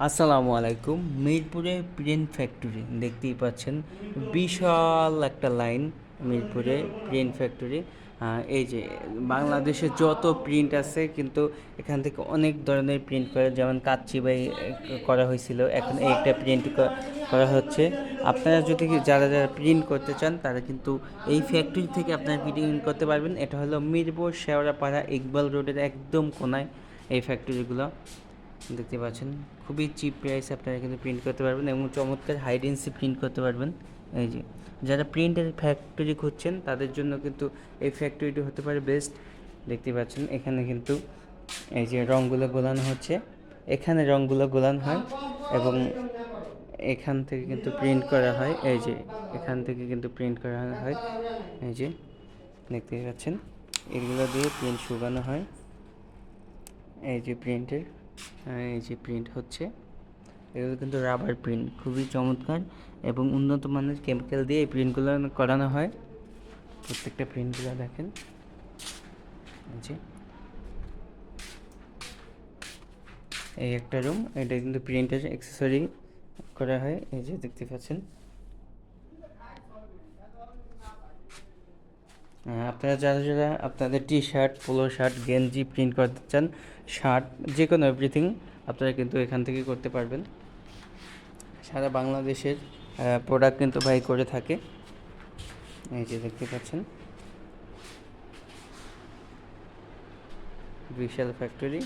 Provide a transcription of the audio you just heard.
আসসালামু আলাইকুম। মিরপুরে প্রিন্ট ফ্যাক্টরি দেখতেই পাচ্ছেন, বিশাল একটা লাইন। মিরপুরে প্রিন্ট ফ্যাক্টরি, এই যে বাংলাদেশে যত প্রিন্ট আছে কিন্তু এখান থেকে অনেক ধরনের প্রিন্ট করে, যেমন কাচ্চি বাই করা হয়েছিল, এখন এই একটা প্রিন্ট করা হচ্ছে। আপনারা যদি যারা যারা প্রিন্ট করতে চান তারা কিন্তু এই ফ্যাক্টরি থেকে আপনারা প্রিন্ট করতে পারবেন। এটা হলো মিরপুর শেওড়াপাড়া ইকবাল রোডের একদম কোনায় এই ফ্যাক্টরিগুলো দেখতে পাচ্ছেন। খুবই চিপ প্রাইসে আপনারা কিন্তু প্রিন্ট করতে পারবেন এবং চমৎকার হাইডেন্সি প্রিন্ট করতে পারবেন। এই যে যারা প্রিন্টের ফ্যাক্টরি খুঁজছেন তাদের জন্য কিন্তু এই ফ্যাক্টরিটি হতে পারে বেস্ট। দেখতে পাচ্ছেন এখানে কিন্তু এই যে রঙগুলো গোলানো হচ্ছে, এখানে রঙগুলো গোলানো হয় এবং এখান থেকে কিন্তু প্রিন্ট করা হয়। এই যে এখান থেকে কিন্তু প্রিন্ট করা হয়, এই যে দেখতে পাচ্ছেন এগুলো দিয়ে প্রিন্ট শুকানো হয়। এই যে প্রিন্টের, এই যে প্রিন্ট হচ্ছে, এগুলো কিন্তু রাবার প্রিন্ট, খুবই চমৎকার এবং উন্নত মানের কেমিক্যাল দিয়ে এই প্রিন্টগুলো করানো হয়। প্রত্যেকটা প্রিন্টগুলো দেখেন, এই যে এই একটা রুম, এটা কিন্তু প্রিন্টের অ্যাক্সেসরি করা হয়। এই যে দেখতে পাচ্ছেন, আপনারা যারা যারা আপনাদের টি শার্ট, পোলো শার্ট, গেঞ্জি প্রিন্ট করতে চান, শার্ট, যে কোনো এভরিথিং আপনারা কিন্তু এখান থেকে করতে পারবেন। সারা বাংলাদেশের প্রোডাক্ট কিন্তু ভাই করে থাকে। এই যে দেখতে পাচ্ছেন বিশাল ফ্যাক্টরি।